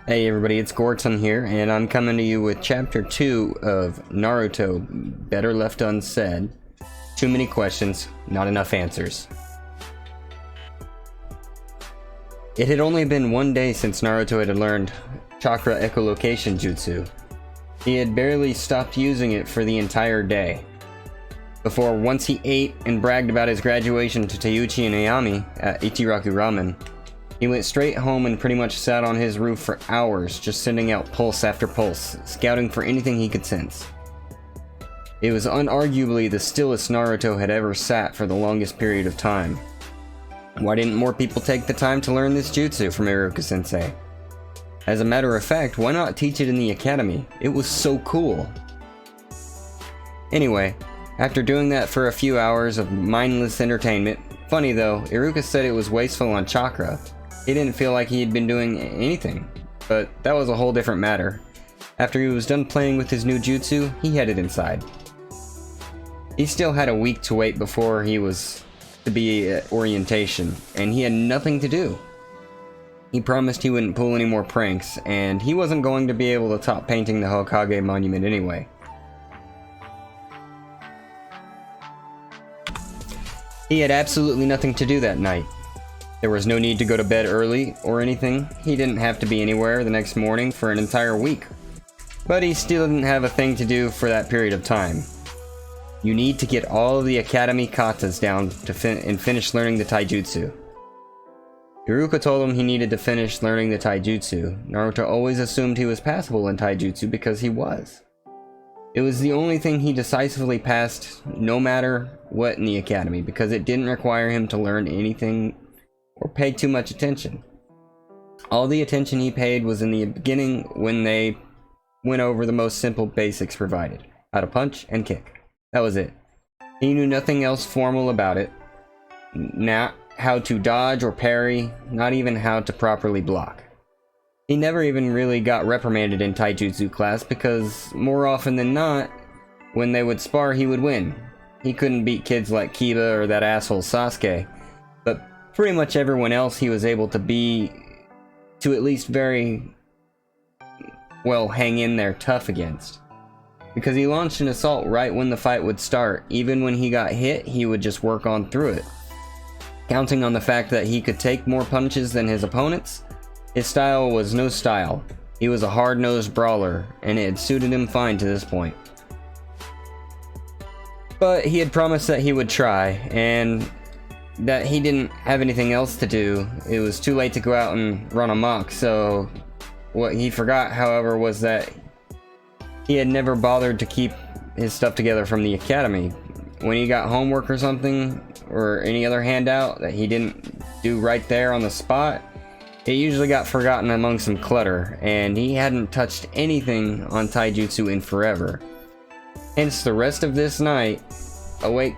Hey everybody, it's Gorton here, and I'm coming to you with Chapter 2 of Naruto, Better Left Unsaid. Too many questions, not enough answers. It had only been one day since Naruto had learned Chakra Echolocation Jutsu. He had barely stopped using it for the entire day. Before once he ate and bragged about his graduation to Teiuchi and Ayami at Ichiraku Ramen, he went straight home and pretty much sat on his roof for hours, just sending out pulse after pulse, scouting for anything he could sense. It was unarguably the stillest Naruto had ever sat for the longest period of time. Why didn't more people take the time to learn this jutsu from Iruka-sensei? As a matter of fact, why not teach it in the academy? It was so cool. Anyway, after doing that for a few hours of mindless entertainment, funny though, Iruka said it was wasteful on chakra. He didn't feel like he had been doing anything, but that was a whole different matter. After he was done playing with his new jutsu, he headed inside. He still had a week to wait before he was to be at orientation, and he had nothing to do. He promised he wouldn't pull any more pranks, and he wasn't going to be able to top painting the Hokage monument anyway. He had absolutely nothing to do that night. There was no need to go to bed early or anything. He didn't have to be anywhere the next morning for an entire week. But he still didn't have a thing to do for that period of time. You need to get all of the academy katas down to and finish learning the taijutsu. Iruka told him he needed to finish learning the taijutsu. Naruto always assumed he was passable in taijutsu because he was. It was the only thing he decisively passed no matter what in the academy because it didn't require him to learn anything or pay too much attention. All the attention he paid was in the beginning when they went over the most simple basics provided. How to punch and kick. That was it. He knew nothing else formal about it. Not how to dodge or parry, not even how to properly block. He never even really got reprimanded in taijutsu class because more often than not, when they would spar he would win. He couldn't beat kids like Kiba or that asshole Sasuke, but pretty much everyone else he was able to at least very well hang in there tough against. Because he launched an assault right when the fight would start. Even when he got hit, he would just work on through it. Counting on the fact that he could take more punches than his opponents, his style was no style. He was a hard-nosed brawler, and it had suited him fine to this point. But he had promised that he would try, and that he didn't have anything else to do. It was too late to go out and run amok, so what he forgot, however, was that he had never bothered to keep his stuff together from the academy. When he got homework or something, or any other handout that he didn't do right there on the spot, it usually got forgotten among some clutter, and he hadn't touched anything on taijutsu in forever. Hence, the rest of this night, awake,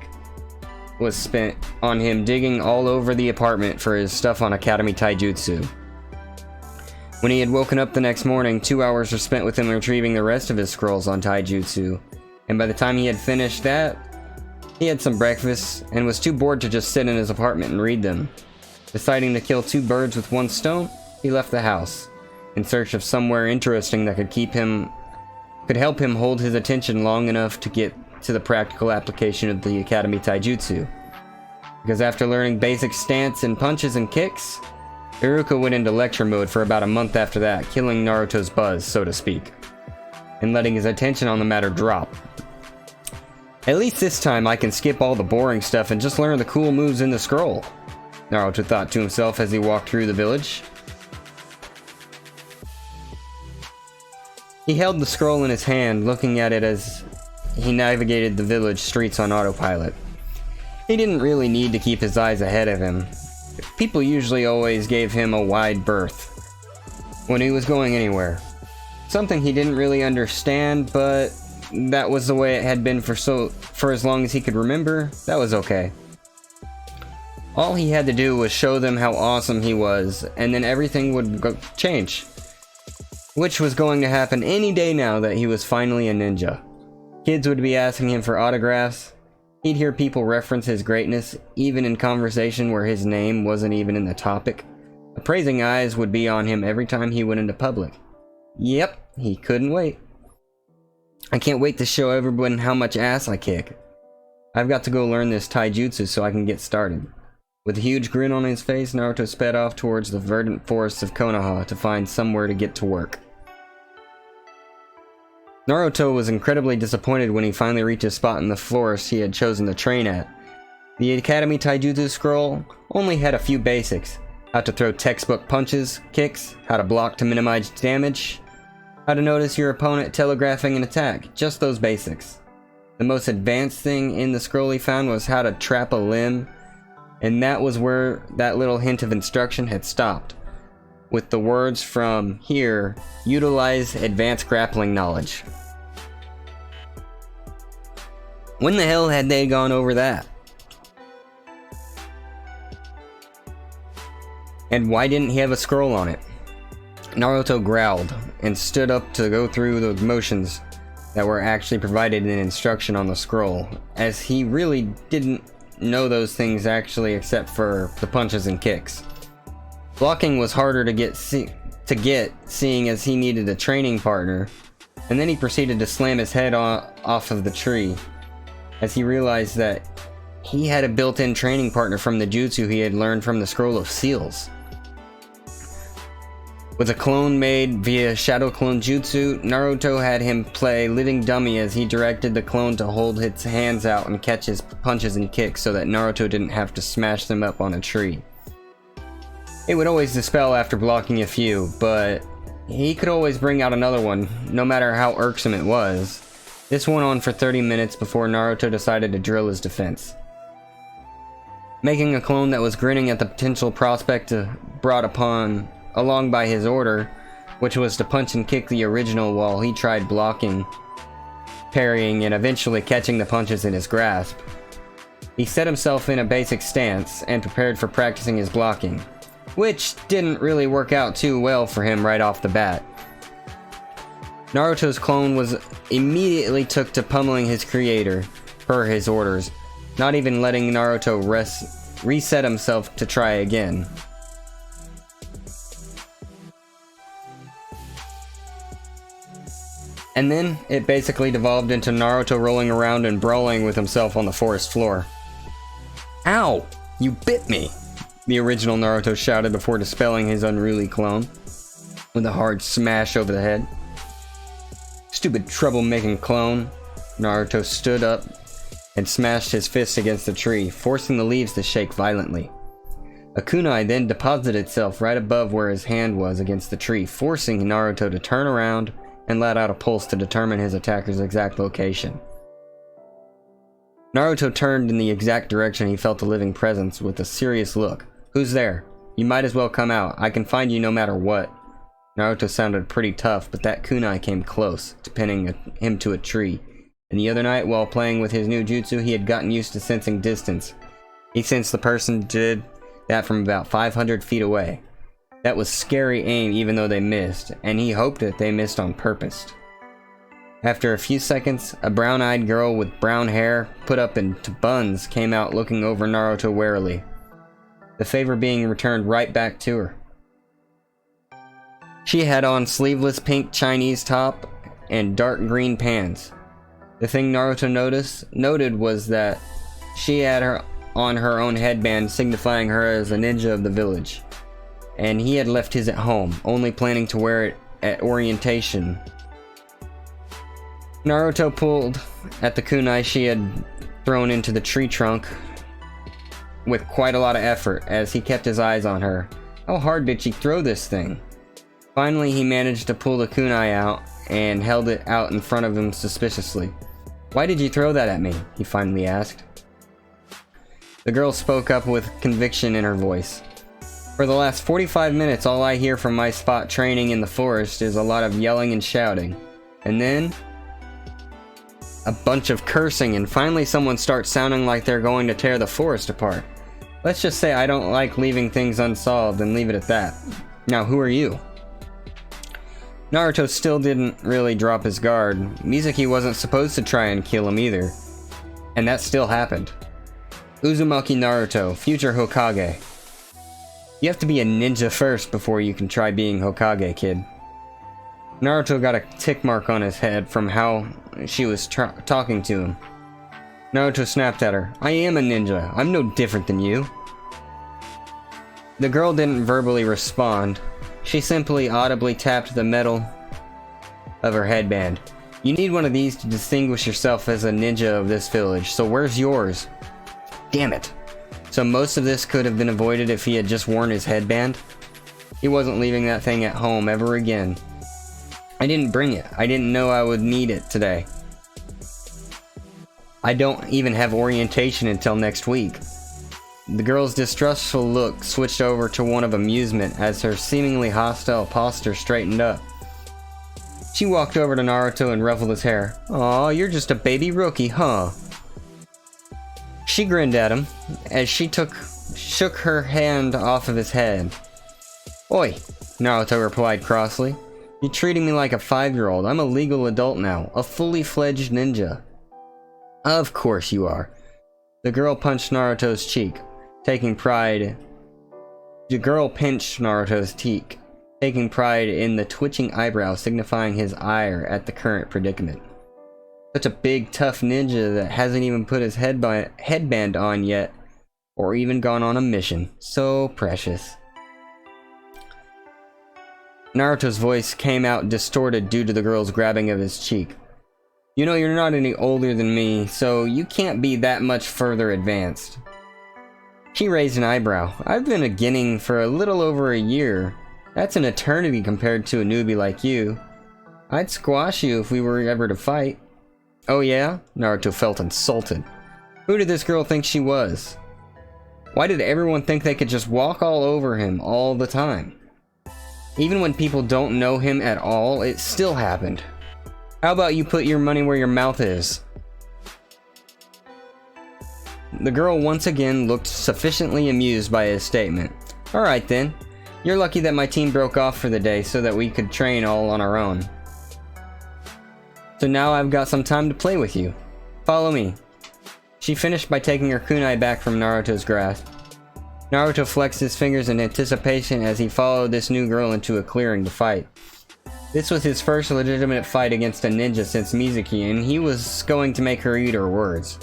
was spent on him digging all over the apartment for his stuff on Academy Taijutsu. When he had woken up the next morning, 2 hours were spent with him retrieving the rest of his scrolls on taijutsu, and by the time he had finished that, he had some breakfast and was too bored to just sit in his apartment and read them. Deciding to kill two birds with one stone, he left the house, in search of somewhere interesting that could help him hold his attention long enough to get to the practical application of the Academy Taijutsu. Because after learning basic stance and punches and kicks, Iruka went into lecture mode for about a month after that, killing Naruto's buzz, so to speak, and letting his attention on the matter drop. At least this time I can skip all the boring stuff and just learn the cool moves in the scroll, Naruto thought to himself as he walked through the village. He held the scroll in his hand, looking at it as he navigated the village streets on autopilot. He didn't really need to keep his eyes ahead of him. People usually always gave him a wide berth when he was going anywhere. Something he didn't really understand, but that was the way it had been for as long as he could remember. That was okay. All he had to do was show them how awesome he was, and then everything would change. Which was going to happen any day now that he was finally a ninja. Kids would be asking him for autographs. He'd hear people reference his greatness, even in conversation where his name wasn't even in the topic. Appraising eyes would be on him every time he went into public. Yep, he couldn't wait. I can't wait to show everyone how much ass I kick. I've got to go learn this taijutsu so I can get started. With a huge grin on his face, Naruto sped off towards the verdant forests of Konoha to find somewhere to get to work. Naruto was incredibly disappointed when he finally reached a spot in the forest he had chosen to train at. The Academy Taijutsu scroll only had a few basics. How to throw textbook punches, kicks, how to block to minimize damage, how to notice your opponent telegraphing an attack, just those basics. The most advanced thing in the scroll he found was how to trap a limb, and that was where that little hint of instruction had stopped, with the words from here, utilize advanced grappling knowledge. When the hell had they gone over that? And why didn't he have a scroll on it? Naruto growled and stood up to go through the motions that were actually provided in instruction on the scroll, as he really didn't know those things actually except for the punches and kicks. Blocking was harder to get seeing as he needed a training partner, and then he proceeded to slam his head off of the tree as he realized that he had a built-in training partner from the jutsu he had learned from the Scroll of Seals. With a clone made via Shadow Clone Jutsu, Naruto had him play living dummy as he directed the clone to hold its hands out and catch his punches and kicks so that Naruto didn't have to smash them up on a tree. It would always dispel after blocking a few, but he could always bring out another one, no matter how irksome it was. This went on for 30 minutes before Naruto decided to drill his defense. Making a clone that was grinning at the potential prospect brought along by his order, which was to punch and kick the original while he tried blocking, parrying, and eventually catching the punches in his grasp. He set himself in a basic stance and prepared for practicing his blocking, which didn't really work out too well for him right off the bat. Naruto's clone was immediately took to pummeling his creator, per his orders, not even letting Naruto reset himself to try again. And then, it basically devolved into Naruto rolling around and brawling with himself on the forest floor. Ow! You bit me! The original Naruto shouted before dispelling his unruly clone, with a hard smash over the head. Stupid trouble-making clone. Naruto stood up and smashed his fist against the tree, forcing the leaves to shake violently. A kunai then deposited itself right above where his hand was against the tree, forcing Naruto to turn around and let out a pulse to determine his attacker's exact location. Naruto turned in the exact direction he felt the living presence with a serious look. Who's there? You might as well come out. I can find you no matter what. Naruto sounded pretty tough, but that kunai came close to pinning him to a tree. And the other night, while playing with his new jutsu, he had gotten used to sensing distance. He sensed the person did that from about 500 feet away. That was scary aim even though they missed, and he hoped that they missed on purpose. After a few seconds, a brown-eyed girl with brown hair put up into buns came out looking over Naruto warily, the favor being returned right back to her. She had on sleeveless pink Chinese top and dark green pants. The thing Naruto noted was that she had on her own headband signifying her as a ninja of the village, and he had left his at home, only planning to wear it at orientation. Naruto pulled at the kunai she had thrown into the tree trunk with quite a lot of effort as he kept his eyes on her. How hard did she throw this thing? Finally, he managed to pull the kunai out and held it out in front of him suspiciously. "Why did you throw that at me?" he finally asked. The girl spoke up with conviction in her voice. "For the last 45 minutes, all I hear from my spot training in the forest is a lot of yelling and shouting. And then a bunch of cursing, and finally someone starts sounding like they're going to tear the forest apart. Let's just say I don't like leaving things unsolved and leave it at that. Now, who are you?" Naruto still didn't really drop his guard. Mizuki wasn't supposed to try and kill him either. And that still happened. "Uzumaki Naruto, future Hokage." You have to be a ninja first before you can try being Hokage, kid. Naruto got a tick mark on his head from how she was talking to him. Naruto snapped at her. I am a ninja. I'm no different than you. The girl didn't verbally respond. She simply audibly tapped the metal of her headband. You need one of these to distinguish yourself as a ninja of this village, so where's yours? Damn it. So most of this could have been avoided if he had just worn his headband? He wasn't leaving that thing at home ever again. I didn't bring it. I didn't know I would need it today. I don't even have orientation until next week. The girl's distrustful look switched over to one of amusement as her seemingly hostile posture straightened up. She walked over to Naruto and ruffled his hair. Aw, you're just a baby rookie, huh? She grinned at him as she shook her hand off of his head. Oi, Naruto replied crossly. You're treating me like a 5-year-old. I'm a legal adult now, a fully fledged ninja. Of course you are. The girl punched Naruto's cheek, taking pride. The girl pinched Naruto's cheek, taking pride in the twitching eyebrow signifying his ire at the current predicament. Such a big, tough ninja that hasn't even put his headband on yet, or even gone on a mission. So precious. Naruto's voice came out distorted due to the girl's grabbing of his cheek. You know, you're not any older than me, so you can't be that much further advanced. She raised an eyebrow. I've been a Genin for a little over a year. That's an eternity compared to a newbie like you. I'd squash you if we were ever to fight. Oh yeah? Naruto felt insulted. Who did this girl think she was? Why did everyone think they could just walk all over him all the time? Even when people don't know him at all, it still happened. How about you put your money where your mouth is? The girl once again looked sufficiently amused by his statement. Alright then. You're lucky that my team broke off for the day so that we could train all on our own. So now I've got some time to play with you. Follow me. She finished by taking her kunai back from Naruto's grasp. Naruto flexed his fingers in anticipation as he followed this new girl into a clearing to fight. This was his first legitimate fight against a ninja since Mizuki, and he was going to make her eat her words.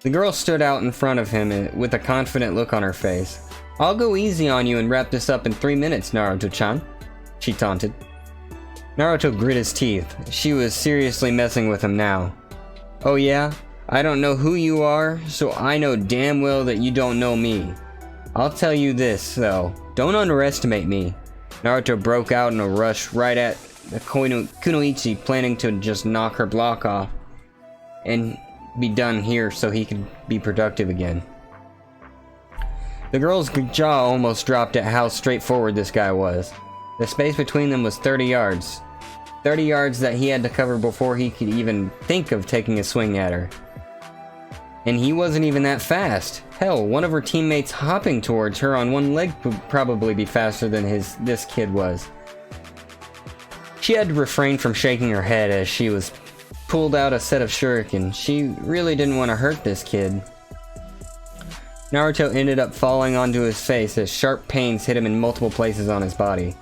The girl stood out in front of him with a confident look on her face. I'll go easy on you and wrap this up in 3 minutes, Naruto-chan, she taunted. Naruto grit his teeth. She was seriously messing with him now. Oh yeah? I don't know who you are, so I know damn well that you don't know me. I'll tell you this, though. Don't underestimate me. Naruto broke out in a rush right at the Kunoichi, planning to just knock her block off and be done here so he could be productive again. The girl's jaw almost dropped at how straightforward this guy was. The space between them was 30 yards. 30 yards that he had to cover before he could even think of taking a swing at her. And he wasn't even that fast. Hell, one of her teammates hopping towards her on one leg would probably be faster than this kid was. She had to refrain from shaking her head as she was pulled out a set of shuriken. She really didn't want to hurt this kid. Naruto ended up falling onto his face as sharp pains hit him in multiple places on his body.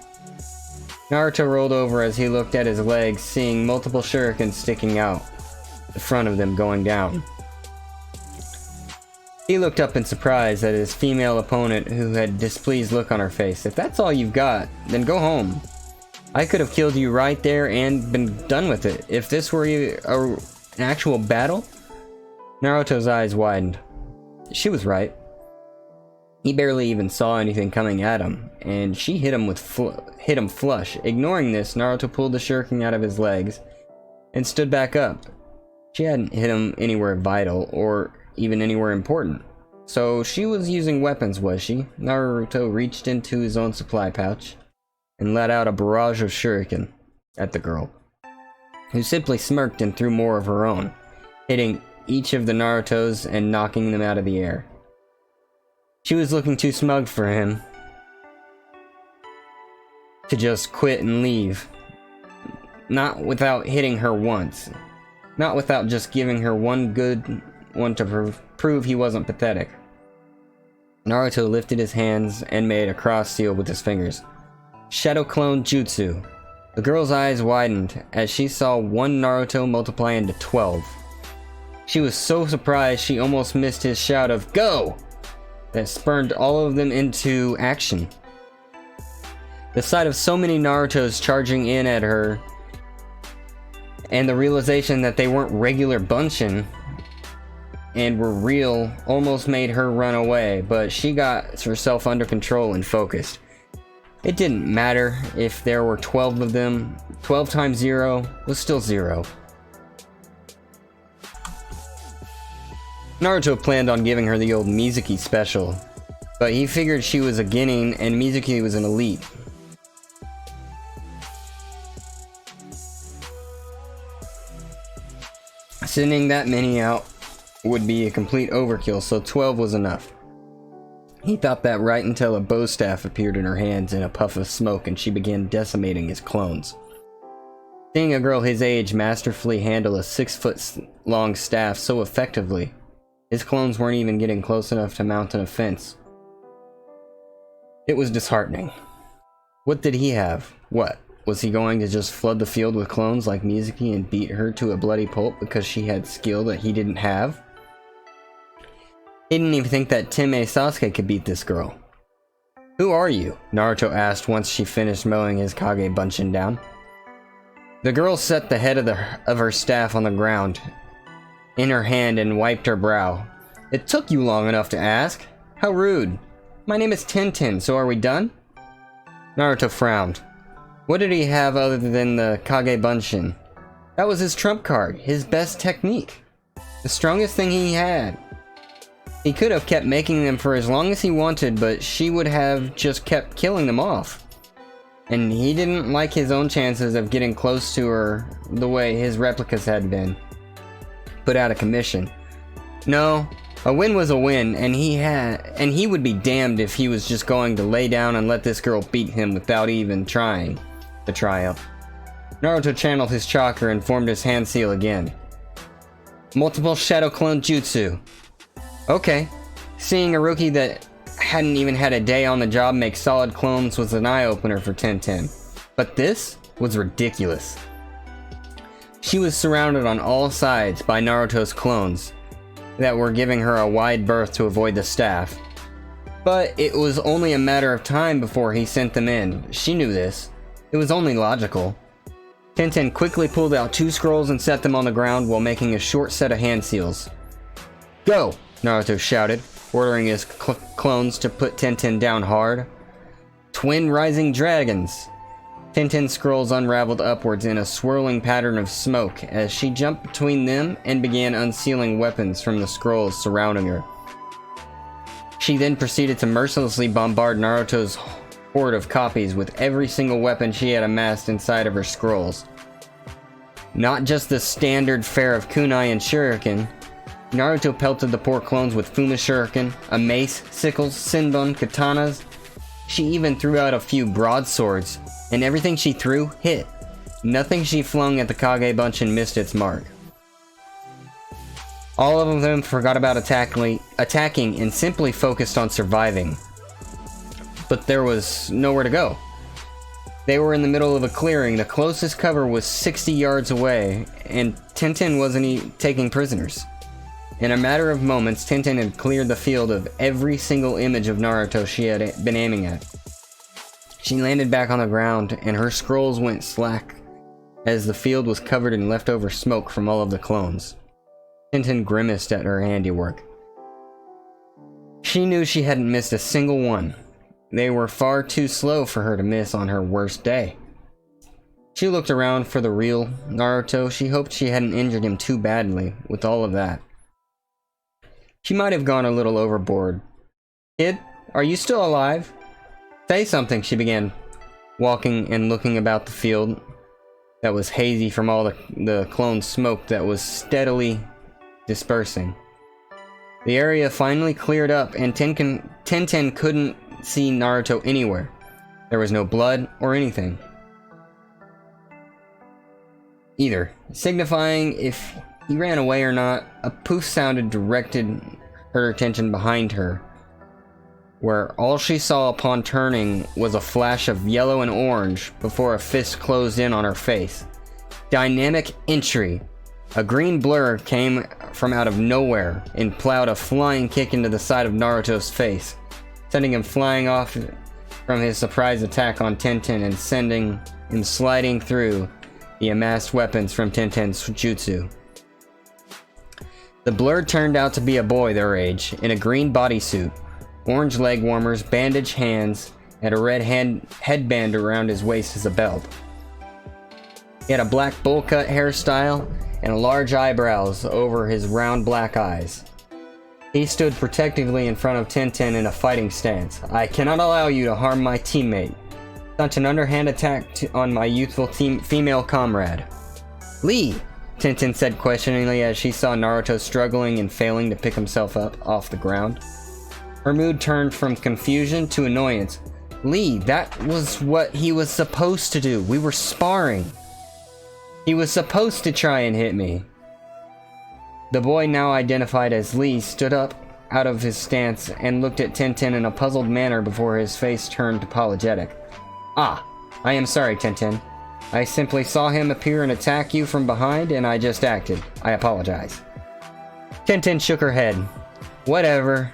Naruto rolled over as he looked at his legs, seeing multiple shurikens sticking out, the front of them going down. He looked up in surprise at his female opponent who had a displeased look on her face. If that's all you've got, then go home. I could have killed you right there and been done with it. If this were an actual battle? Naruto's eyes widened. She was right. He barely even saw anything coming at him, and she hit him flush. Ignoring this, Naruto pulled the shuriken out of his legs and stood back up. She hadn't hit him anywhere vital or even anywhere important. So she was using weapons, was she? Naruto reached into his own supply pouch and let out a barrage of shuriken at the girl, who simply smirked and threw more of her own, hitting each of the Narutos and knocking them out of the air. She was looking too smug for him to just quit and leave. Not without hitting her once. Not without just giving her one good one to prove he wasn't pathetic. Naruto lifted his hands and made a cross seal with his fingers. Shadow Clone Jutsu. The girl's eyes widened as she saw one Naruto multiply into 12. She was so surprised she almost missed his shout of "Go!" that spurred all of them into action. The sight of so many Narutos charging in at her, and the realization that they weren't regular Bunshin and were real, almost made her run away, but she got herself under control and focused. It didn't matter if there were 12 of them. 12 times 0 was still 0. Naruto planned on giving her the old Mizuki special, but he figured she was a Genin and Mizuki was an elite. Sending that many out would be a complete overkill, so 12 was enough. He thought that right until a bow staff appeared in her hands in a puff of smoke and she began decimating his clones. Seeing a girl his age masterfully handle a 6-foot-long staff so effectively, his clones weren't even getting close enough to mount an offense. It was disheartening. What did he have? What? Was he going to just flood the field with clones like Mizuki and beat her to a bloody pulp because she had skill that he didn't have? He didn't even think that Time Sasuke could beat this girl. "Who are you?" Naruto asked once she finished mowing his Kage Bunshin down. The girl set the head of her staff on the ground in her hand and wiped her brow. "It took you long enough to ask. How rude. My name is Tintin, so are we done?" Naruto frowned. What did he have other than the Kage Bunshin? That was his trump card, his best technique. The strongest thing he had. He could have kept making them for as long as he wanted, but she would have just kept killing them off. And he didn't like his own chances of getting close to her the way his replicas had been put out of commission. No, a win was a win, and he would be damned if he was just going to lay down and let this girl beat him without even trying to triumph. Naruto channeled his chakra and formed his hand seal again. Multiple Shadow Clone Jutsu. Okay, seeing a rookie that hadn't even had a day on the job make solid clones was an eye-opener for Tintin. But this was ridiculous. She was surrounded on all sides by Naruto's clones that were giving her a wide berth to avoid the staff. But it was only a matter of time before he sent them in. She knew this. It was only logical. Tintin quickly pulled out 2 scrolls and set them on the ground while making a short set of hand seals. "Go!" Naruto shouted, ordering his clones to put Tintin down hard. Twin Rising Dragons! Tintin's scrolls unraveled upwards in a swirling pattern of smoke as she jumped between them and began unsealing weapons from the scrolls surrounding her. She then proceeded to mercilessly bombard Naruto's horde of copies with every single weapon she had amassed inside of her scrolls. Not just the standard fare of kunai and shuriken. Naruto pelted the poor clones with Fuma Shuriken, a mace, sickles, sinbon, katanas. She even threw out a few broadswords, and everything she threw hit. Nothing she flung at the Kage Bunshin missed its mark. All of them forgot about attacking and simply focused on surviving. But there was nowhere to go. They were in the middle of a clearing. The closest cover was 60 yards away, and Tintin wasn't taking prisoners. In a matter of moments, Tintin had cleared the field of every single image of Naruto she had been aiming at. She landed back on the ground, and her scrolls went slack as the field was covered in leftover smoke from all of the clones. Tintin grimaced at her handiwork. She knew she hadn't missed a single one. They were far too slow for her to miss on her worst day. She looked around for the real Naruto. She hoped she hadn't injured him too badly with all of that. She might have gone a little overboard. "Kid, are you still alive? Say something," she began, walking and looking about the field that was hazy from all the clone smoke that was steadily dispersing. The area finally cleared up, and Tintin couldn't see Naruto anywhere. There was no blood or anything either, signifying if he ran away or not. A poof sounded directed her attention behind her. where all she saw upon turning was a flash of yellow and orange before a fist closed in on her face. Dynamic entry. A green blur came from out of nowhere and plowed a flying kick into the side of Naruto's face, sending him flying off from his surprise attack on Tenten and sending him sliding through the amassed weapons from Tenten's jutsu. The blur turned out to be a boy their age, in a green bodysuit, orange leg warmers, bandaged hands, and a red headband around his waist as a belt. He had a black bowl cut hairstyle and large eyebrows over his round black eyes. He stood protectively in front of Tenten in a fighting stance. "I cannot allow you to harm my teammate. Such an underhand attack on my youthful female comrade." "Lee!" Tenten said questioningly as she saw Naruto struggling and failing to pick himself up off the ground. Her mood turned from confusion to annoyance. "Lee, that was what he was supposed to do. We were sparring. He was supposed to try and hit me." The boy, now identified as Lee, stood up out of his stance and looked at Tenten in a puzzled manner before his face turned apologetic. "Ah, I am sorry, Tenten. I simply saw him appear and attack you from behind, and I just acted. I apologize." Tenten shook her head. "Whatever.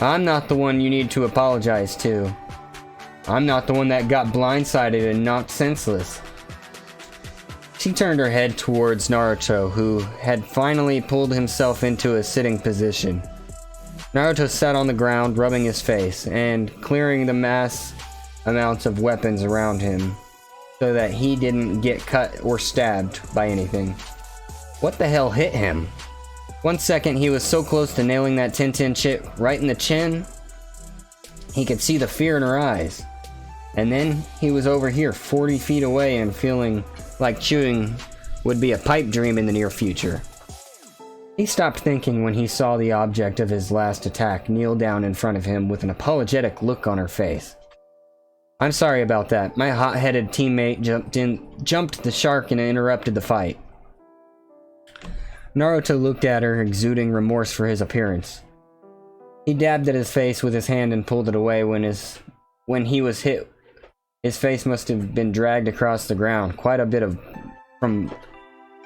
I'm not the one you need to apologize to. I'm not the one that got blindsided and knocked senseless." She turned her head towards Naruto, who had finally pulled himself into a sitting position. Naruto sat on the ground, rubbing his face, and clearing the mass amounts of weapons around him, so that he didn't get cut or stabbed by anything. What the hell hit him? 1 second he was so close to nailing that Tenten chip right in the chin, he could see the fear in her eyes. And then he was over here 40 feet away and feeling like chewing would be a pipe dream in the near future. He stopped thinking when he saw the object of his last attack kneel down in front of him with an apologetic look on her face. "I'm sorry about that. My hot-headed teammate jumped the shark and interrupted the fight." Naruto looked at her, exuding remorse for his appearance. He dabbed at his face with his hand and pulled it away when he was hit. His face must have been dragged across the ground, quite a bit from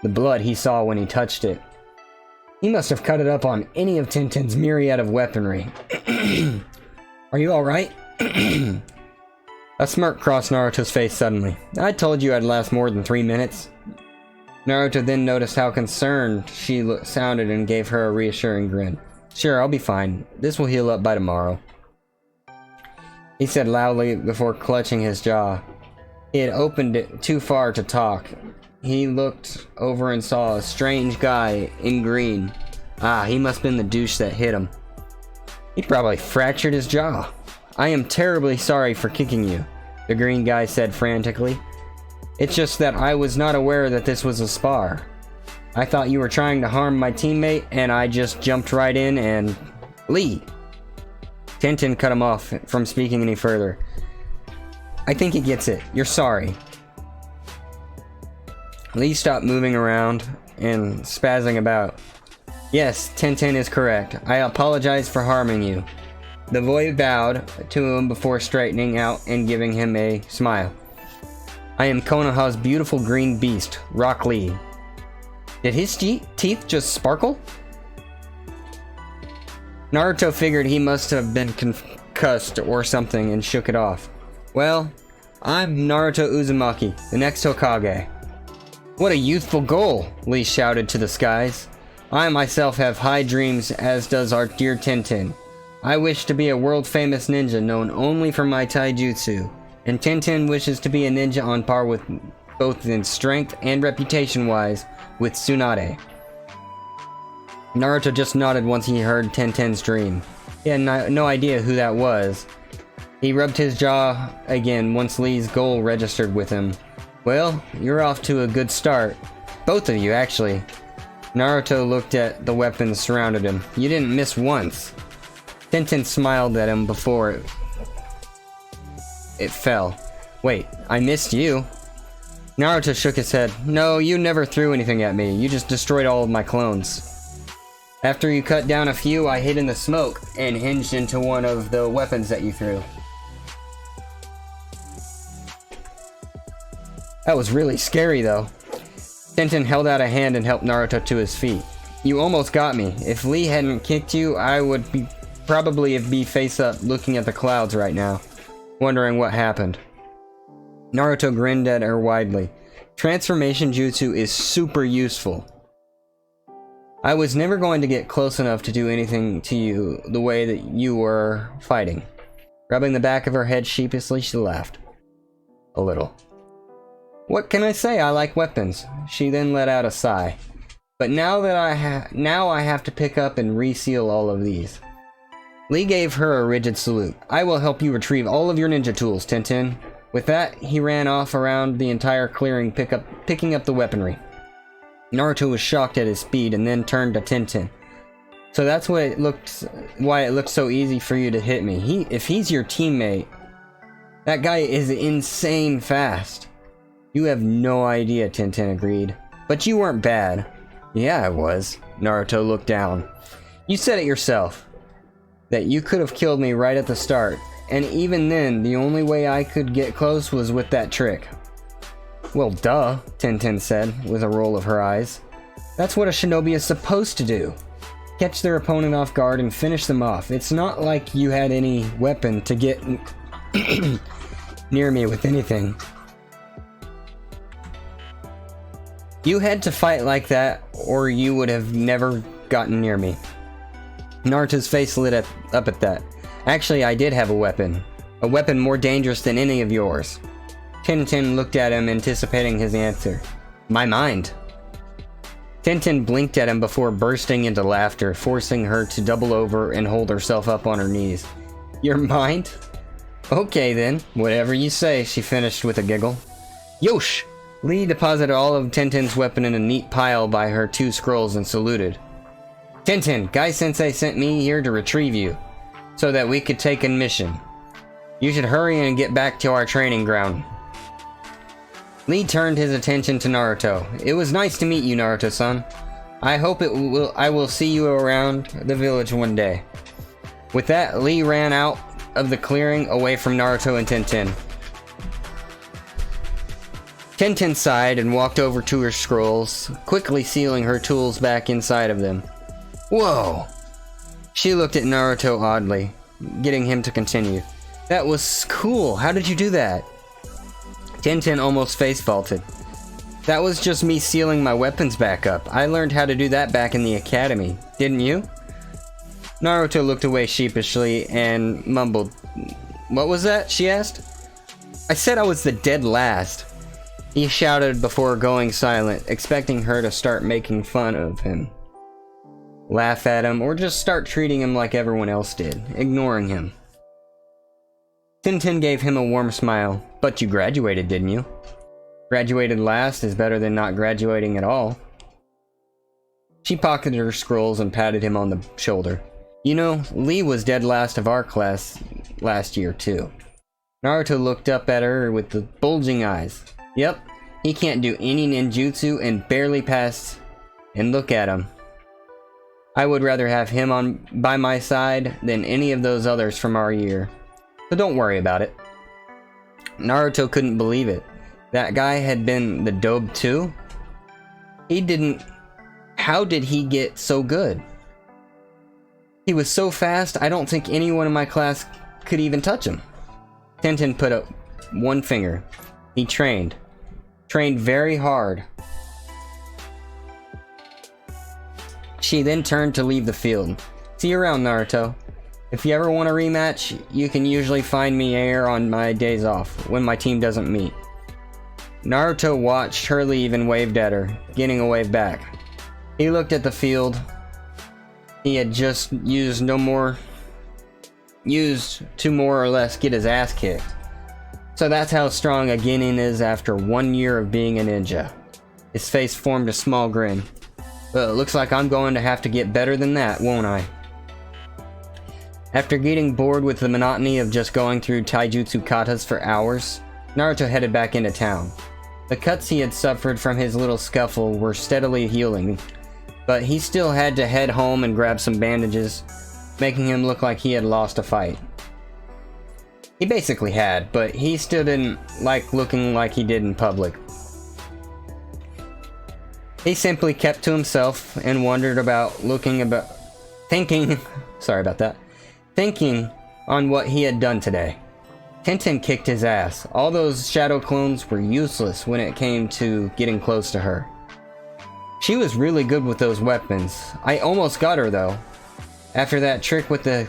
the blood he saw when he touched it. He must have cut it up on any of Tenten's myriad of weaponry. "Are you alright?" A smirk crossed Naruto's face suddenly. "I told you I'd last more than 3 minutes." Naruto then noticed how concerned she sounded and gave her a reassuring grin. "Sure, I'll be fine. This will heal up by tomorrow," he said loudly before clutching his jaw. He had opened it too far to talk. He looked over and saw a strange guy in green. He must have been the douche that hit him. He probably fractured his jaw. "I am terribly sorry for kicking you," the green guy said frantically. "It's just that I was not aware that this was a spar. I thought you were trying to harm my teammate, and I just jumped right in and... Lee!" Tenten cut him off from speaking any further. "I think he gets it. You're sorry." Lee stopped moving around and spazzing about. "Yes, Tenten is correct. I apologize for harming you." The boy bowed to him before straightening out and giving him a smile. "I am Konoha's beautiful green beast, Rock Lee." Did his teeth just sparkle? Naruto figured he must have been concussed or something and shook it off. "Well, I'm Naruto Uzumaki, the next Hokage." "What a youthful goal!" Lee shouted to the skies. "I myself have high dreams, as does our dear Tenten. I wish to be a world-famous ninja known only for my taijutsu, and Tenten wishes to be a ninja on par with both in strength and reputation-wise with Tsunade." Naruto just nodded once he heard Tenten's dream. He had no idea who that was. He rubbed his jaw again once Lee's goal registered with him. "Well, you're off to a good start. Both of you, actually." Naruto looked at the weapons surrounded him. "You didn't miss once." Tenten smiled at him before it fell. "Wait, I missed you?" Naruto shook his head. "No, you never threw anything at me. You just destroyed all of my clones." After you cut down a few, I hid in the smoke and hinged into one of the weapons that you threw. That was really scary, though. Tenten held out a hand and helped Naruto to his feet. You almost got me. If Lee hadn't kicked you, I would probably be face up looking at the clouds right now, wondering what happened. Naruto grinned at her widely. Transformation jutsu is super useful. I was never going to get close enough to do anything to you the way that you were fighting. Rubbing the back of her head sheepishly, she laughed. A little. What can I say? I like weapons. She then let out a sigh. But now that I have to pick up and reseal all of these. Lee gave her a rigid salute. I will help you retrieve all of your ninja tools, Tenten. With that, he ran off around the entire clearing, picking up the weaponry. Naruto was shocked at his speed and then turned to Tenten. So that's why it looked so easy for you to hit me. If he's your teammate, that guy is insane fast. You have no idea, Tenten agreed. But you weren't bad. Yeah, I was. Naruto looked down. You said it yourself. That you could have killed me right at the start. And even then, the only way I could get close was with that trick. Well, duh, Tenten said, with a roll of her eyes. That's what a shinobi is supposed to do. Catch their opponent off guard and finish them off. It's not like you had any weapon to get near me with anything. You had to fight like that, or you would have never gotten near me. Naruto's face lit up at that. Actually, I did have a weapon. A weapon more dangerous than any of yours. Tenten looked at him, anticipating his answer. My mind. Tenten blinked at him before bursting into laughter, forcing her to double over and hold herself up on her knees. Your mind? Okay then, whatever you say, she finished with a giggle. Yosh! Lee deposited all of Tenten's weapon in a neat pile by her 2 scrolls and saluted. Tenten, Guy-sensei sent me here to retrieve you, so that we could take a mission. You should hurry and get back to our training ground. Lee turned his attention to Naruto. It was nice to meet you, Naruto-san. I hope I will see you around the village one day. With that, Lee ran out of the clearing away from Naruto and Tenten. Tenten sighed and walked over to her scrolls, quickly sealing her tools back inside of them. Whoa! She looked at Naruto oddly, getting him to continue. That was cool. How did you do that? Tenten almost face-vaulted. That was just me sealing my weapons back up. I learned how to do that back in the academy. Didn't you? Naruto looked away sheepishly and mumbled. What was that? She asked. I said I was the dead last. He shouted before going silent, expecting her to start making fun of him. Laugh at him, or just start treating him like everyone else did, ignoring him. Tenten gave him a warm smile. But you graduated, didn't you? Graduated last is better than not graduating at all. She pocketed her scrolls and patted him on the shoulder. You know, Lee was dead last of our class last year, too. Naruto looked up at her with the bulging eyes. Yep, he can't do any ninjutsu and barely passed. And look at him. I would rather have him by my side than any of those others from our year. So don't worry about it. Naruto couldn't believe it. That guy had been the dobe too? How did he get so good? He was so fast, I don't think anyone in my class could even touch him. Tenten put up one finger. He trained. Trained very hard. She then turned to leave the field. See you around, Naruto. If you ever want a rematch, you can usually find me here on my days off, when my team doesn't meet. Naruto watched her leave and waved at her, getting a wave back. He looked at the field. He had just used to more or less get his ass kicked. So that's how strong a Genin is after 1 year of being a ninja. His face formed a small grin. Well, it looks like I'm going to have to get better than that, won't I? After getting bored with the monotony of just going through taijutsu katas for hours, Naruto headed back into town. The cuts he had suffered from his little scuffle were steadily healing. but he still had to head home and grab some bandages, making him look like he had lost a fight. He basically had, but he still didn't like looking like he did in public. He simply kept to himself and wondered about thinking on what he had done today. Tintin kicked his ass. All those shadow clones were useless when it came to getting close to her. She was really good with those weapons. I almost got her though. After that trick with the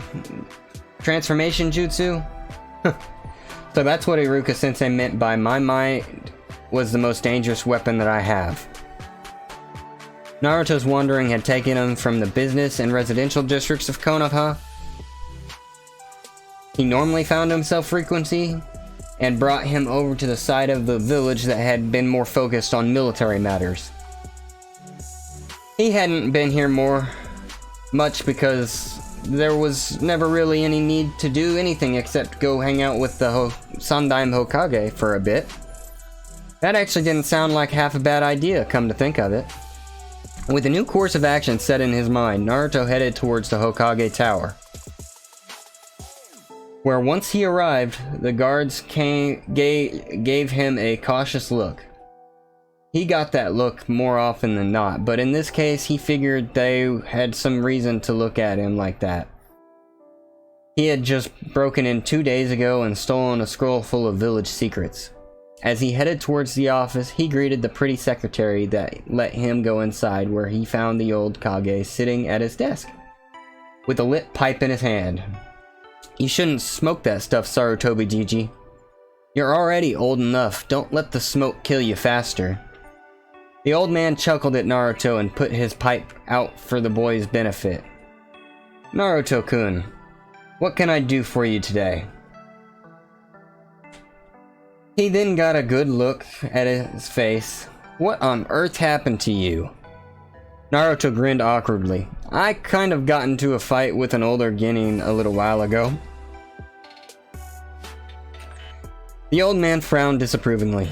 transformation jutsu. So that's what Iruka-sensei meant by "my mind was the most dangerous weapon that I have." Naruto's wandering had taken him from the business and residential districts of Konoha he normally found himself frequency, and brought him over to the side of the village that had been more focused on military matters. He hadn't been here much because there was never really any need to do anything except go hang out with the Sandaime Hokage for a bit. That actually didn't sound like half a bad idea, come to think of it. With a new course of action set in his mind, Naruto headed towards the Hokage Tower, where once he arrived, the guards gave him a cautious look. He got that look more often than not, but in this case, he figured they had some reason to look at him like that. He had just broken in 2 days ago and stolen a scroll full of village secrets. As he headed towards the office, he greeted the pretty secretary that let him go inside, where he found the old Kage sitting at his desk, with a lit pipe in his hand. "You shouldn't smoke that stuff, Sarutobi Jiji. You're already old enough. Don't let the smoke kill you faster." The old man chuckled at Naruto and put his pipe out for the boy's benefit. "Naruto-kun, what can I do for you today?" He then got a good look at his face. "What on earth happened to you?" Naruto grinned awkwardly. "I kind of got into a fight with an older genin a little while ago." The old man frowned disapprovingly.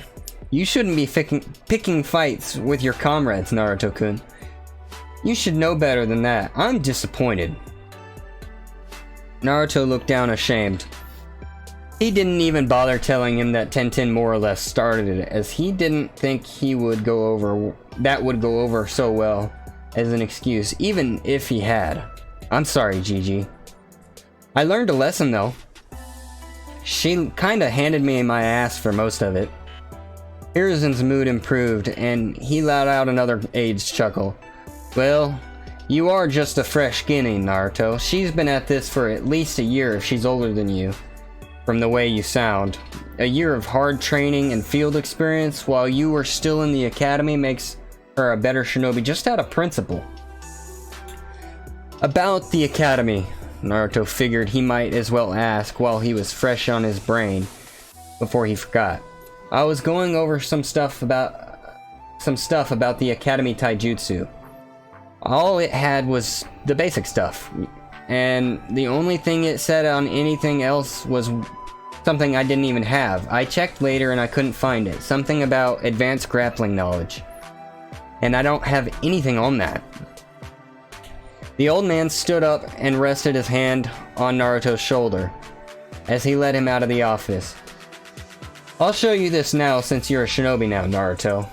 "You shouldn't be picking fights with your comrades, Naruto-kun. You should know better than that. I'm disappointed." Naruto looked down ashamed. He didn't even bother telling him that Tenten more or less started it, as he didn't think would go over so well as an excuse, even if he had. "I'm sorry, Gigi. I learned a lesson though. She kinda handed me my ass for most of it." Hiruzen's mood improved, and he let out another aged chuckle. "Well, you are just a fresh genin, Naruto. She's been at this for at least a year if she's older than you, from the way you sound. A year of hard training and field experience while you were still in the academy makes her a better shinobi just out of principle." About the academy, Naruto figured he might as well ask while he was fresh on his brain before he forgot. "I was going over some stuff about the academy taijutsu. All it had was the basic stuff, and the only thing it said on anything else was something I didn't even have. I checked later and I couldn't find it. Something about advanced grappling knowledge. And I don't have anything on that." The old man stood up and rested his hand on Naruto's shoulder as he led him out of the office. "I'll show you this now since you're a shinobi now, Naruto.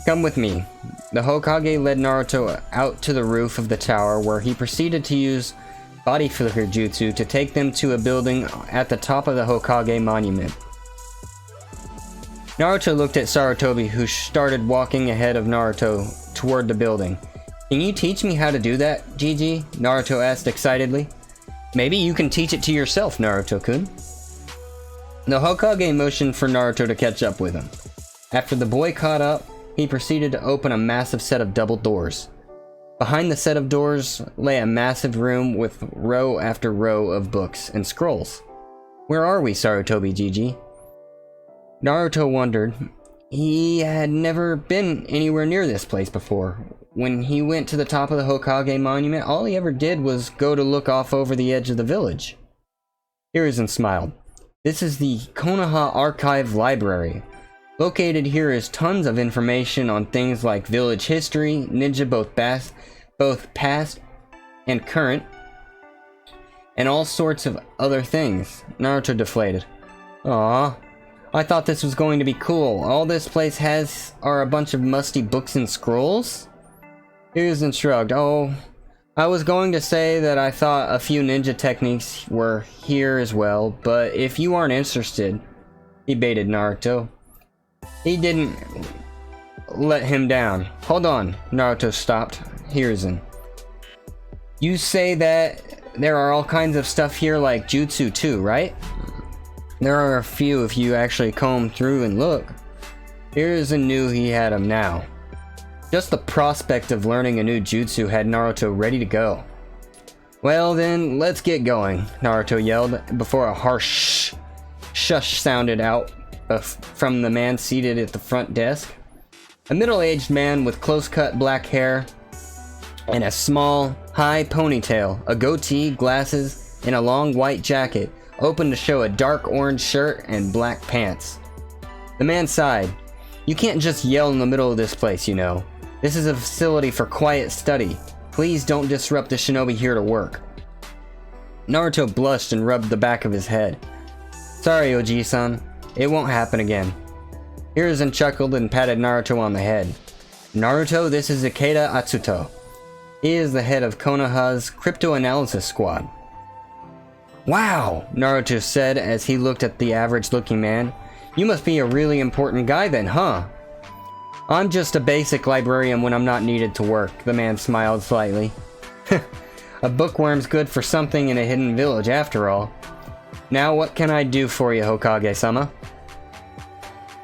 Come with me." The Hokage led Naruto out to the roof of the tower, where he proceeded to use body flicker jutsu to take them to a building at the top of the Hokage monument. Naruto looked at Sarutobi, who started walking ahead of Naruto toward the building. "Can you teach me how to do that, Gigi?" Naruto asked excitedly. "Maybe you can teach it to yourself, Naruto-kun." The Hokage motioned for Naruto to catch up with him. After the boy caught up, he proceeded to open a massive set of double doors. Behind the set of doors lay a massive room with row after row of books and scrolls. "Where are we, Sarutobi Gigi?" Naruto wondered. He had never been anywhere near this place before. When he went to the top of the Hokage monument, all he ever did was go to look off over the edge of the village. Hiruzen smiled. "This is the Konoha Archive Library. Located here is tons of information on things like village history, ninja both past and current, and all sorts of other things. Naruto deflated. Aww, I thought this was going to be cool. All this place has are a bunch of musty books and scrolls? Hiruzen shrugged. Oh, I was going to say that I thought a few ninja techniques were here as well, but if you aren't interested, he baited Naruto. He didn't let him down. Hold on, Naruto stopped Hiruzen. You say that there are all kinds of stuff here like jutsu too, right? There are a few if you actually comb through and look. Hiruzen knew he had him now. Just the prospect of learning a new jutsu had Naruto ready to go. Well then, let's get going, Naruto yelled before a harsh shush sounded out from the man seated at the front desk. A middle-aged man with close-cut black hair and a small, high ponytail, a goatee, glasses, and a long white jacket opened to show a dark orange shirt and black pants. The man sighed. You can't just yell in the middle of this place, you know. This is a facility for quiet study. Please don't disrupt the shinobi here to work. Naruto blushed and rubbed the back of his head. Sorry, Oji-san. It won't happen again. Hiruzen chuckled and patted Naruto on the head. Naruto, this is Ikeda Atsuto. He is the head of Konoha's crypto-analysis squad. Wow, Naruto said as he looked at the average-looking man. You must be a really important guy then, huh? I'm just a basic librarian when I'm not needed to work, the man smiled slightly. A bookworm's good for something in a hidden village after all. Now what can I do for you, Hokage-sama?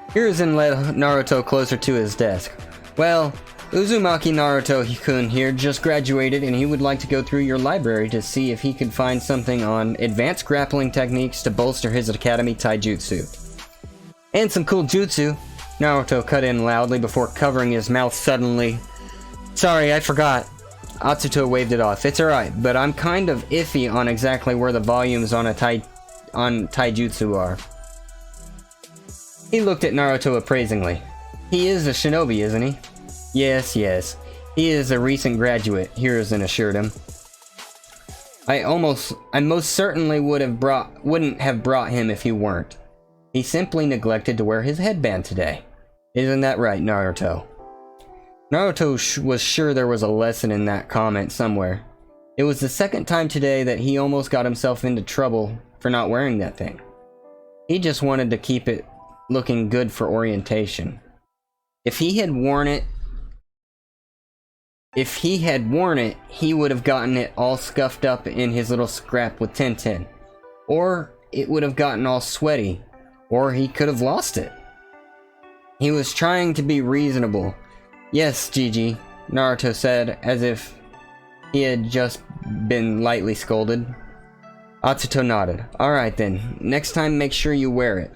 Hiruzen led Naruto closer to his desk. Well, Uzumaki Naruto-kun here just graduated and he would like to go through your library to see if he could find something on advanced grappling techniques to bolster his academy taijutsu. And some cool jutsu. Naruto cut in loudly before covering his mouth suddenly. Sorry, I forgot. Atsuto waved it off. It's alright, but I'm kind of iffy on exactly where the volumes on taijutsu are. He looked at Naruto appraisingly. He is a shinobi, isn't he? Yes. He is a recent graduate, Hiruzen assured him. I most certainly wouldn't have brought him if you weren't. He simply neglected to wear his headband today. Isn't that right, Naruto? Naruto was sure there was a lesson in that comment somewhere. It was the second time today that he almost got himself into trouble for not wearing that thing. He just wanted to keep it looking good for orientation. If he had worn it, he would have gotten it all scuffed up in his little scrap with Tintin. Or it would have gotten all sweaty. Or he could have lost it. He was trying to be reasonable. Yes, Gigi, Naruto said, as if he had just been lightly scolded. Atsuto nodded. Alright then, next time make sure you wear it.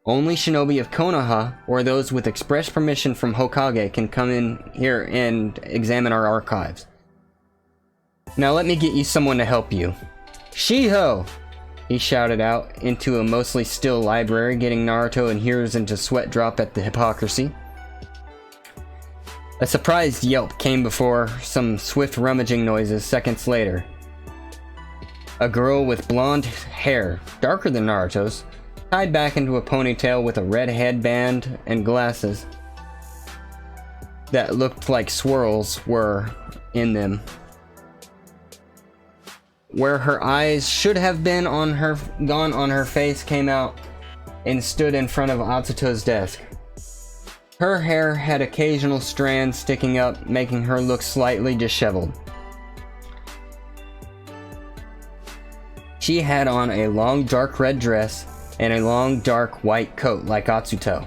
Only shinobi of Konoha, or those with express permission from Hokage, can come in here and examine our archives. Now let me get you someone to help you. Shiho! He shouted out into a mostly still library, getting Naruto and Hiruzen to sweat drop at the hypocrisy. A surprised yelp came before some swift rummaging noises seconds later. A girl with blonde hair, darker than Naruto's, tied back into a ponytail with a red headband and glasses that looked like swirls were in them. Where her eyes should have been gone on her face came out and stood in front of Atsuto's desk. Her hair had occasional strands sticking up, making her look slightly disheveled. She had on a long dark red dress and a long dark white coat like Atsuto.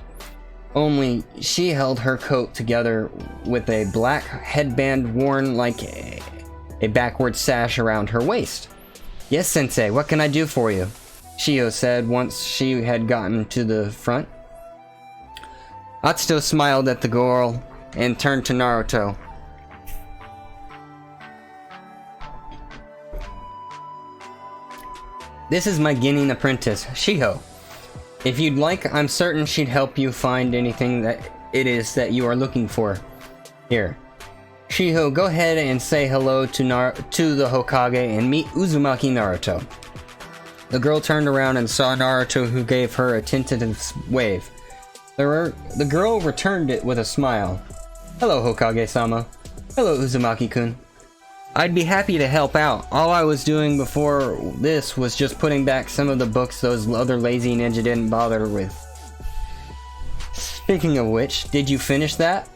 Only she held her coat together with a black headband worn like a backward sash around her waist. Yes, Sensei, what can I do for you? Shiho said once she had gotten to the front. Atsuto smiled at the girl and turned to Naruto. This is my Genin apprentice, Shiho. If you'd like, I'm certain she'd help you find anything that it is that you are looking for. Here. Shiho, go ahead and say hello to the Hokage and meet Uzumaki Naruto. The girl turned around and saw Naruto, who gave her a tentative wave. The girl returned it with a smile. Hello, Hokage-sama. Hello, Uzumaki-kun. I'd be happy to help out. All I was doing before this was just putting back some of the books those other lazy ninja didn't bother with. Speaking of which, did you finish that?